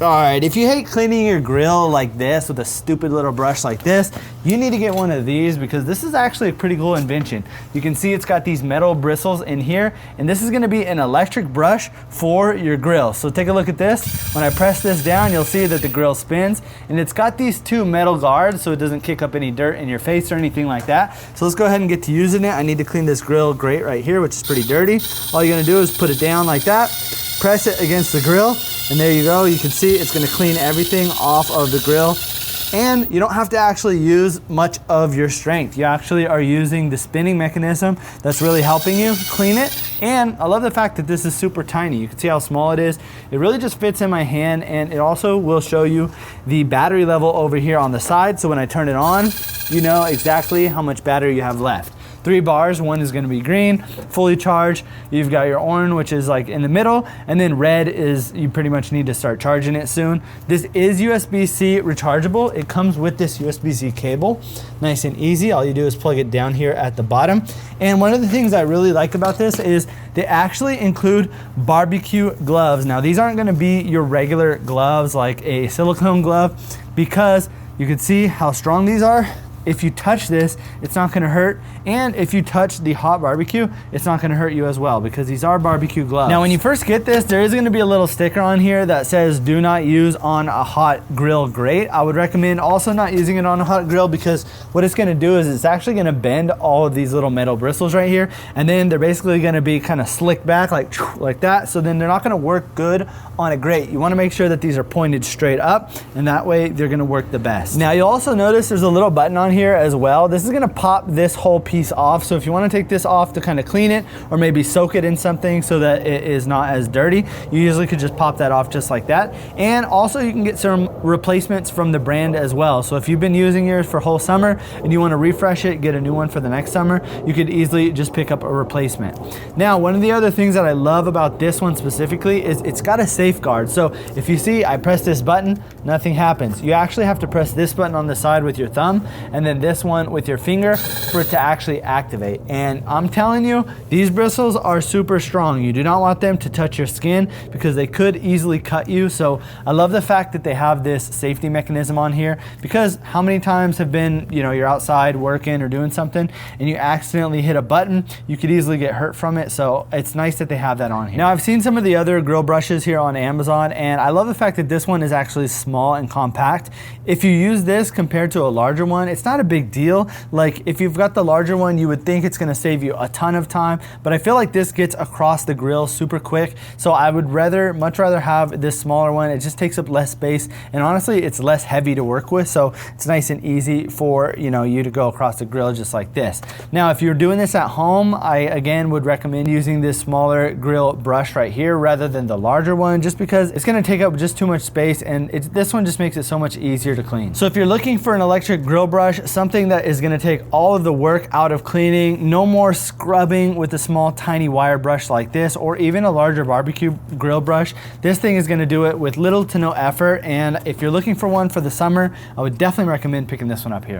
All right, if you hate cleaning your grill like this with a stupid little brush like this, you need to get one of these because this is actually a pretty cool invention. You can see it's got these metal bristles in here, and this is gonna be an electric brush for your grill. So take a look at this. When I press this down, you'll see that the grill spins, and it's got these two metal guards so it doesn't kick up any dirt in your face or anything like that. So let's go ahead and get to using it. I need to clean this grill grate right here, which is pretty dirty. All you're gonna do is put it down like that, press it against the grill, and there you go. You can see it's gonna clean everything off of the grill. And you don't have to actually use much of your strength. You actually are using the spinning mechanism that's really helping you clean it. And I love the fact that this is super tiny. You can see how small it is. It really just fits in my hand, and it also will show you the battery level over here on the side. So when I turn it on, you know exactly how much battery you have left. 3 bars, one is gonna be green, fully charged. You've got your orange, which is like in the middle, and then red is, you pretty much need to start charging it soon. This is USB-C rechargeable. It comes with this USB-C cable, nice and easy. All you do is plug it down here at the bottom. And one of the things I really like about this is they actually include barbecue gloves. Now these aren't gonna be your regular gloves like a silicone glove, because you can see how strong these are. If you touch this, it's not gonna hurt. And if you touch the hot barbecue, it's not gonna hurt you as well, because these are barbecue gloves. Now, when you first get this, there is gonna be a little sticker on here that says do not use on a hot grill grate. I would recommend also not using it on a hot grill, because what it's gonna do is it's actually gonna bend all of these little metal bristles right here, and then they're basically gonna be kind of slicked back like that. So then they're not gonna work good on a grate. You wanna make sure that these are pointed straight up, and that way they're gonna work the best. Now, you'll also notice there's a little button on here as well. This is gonna pop this whole piece off. So if you wanna take this off to kind of clean it, or maybe soak it in something so that it is not as dirty, you usually could just pop that off just like that. And also you can get some replacements from the brand as well. So if you've been using yours for whole summer and you wanna refresh it, get a new one for the next summer, you could easily just pick up a replacement. Now, one of the other things that I love about this one specifically is it's got a safeguard. So if you see, I press this button, nothing happens. You actually have to press this button on the side with your thumb, and then this one with your finger for it to actually activate. And I'm telling you, these bristles are super strong. You do not want them to touch your skin because they could easily cut you. So I love the fact that they have this safety mechanism on here, because how many times have been, you know, you're outside working or doing something and you accidentally hit a button, you could easily get hurt from it. So it's nice that they have that on here. Now, I've seen some of the other grill brushes here on Amazon, and I love the fact that this one is actually small and compact. If you use this compared to a larger one, it's not a big deal. Like if you've got the larger one, you would think it's gonna save you a ton of time, but I feel like this gets across the grill super quick. So I would much rather have this smaller one. It just takes up less space, and honestly, it's less heavy to work with. So it's nice and easy for, you know, you to go across the grill just like this. Now, if you're doing this at home, I again would recommend using this smaller grill brush right here rather than the larger one, just because it's gonna take up just too much space, and this one just makes it so much easier to clean. So if you're looking for an electric grill brush, something that is gonna take all of the work out of cleaning, no more scrubbing with a small tiny wire brush like this, or even a larger barbecue grill brush, this thing is gonna do it with little to no effort. And if you're looking for one for the summer, I would definitely recommend picking this one up here.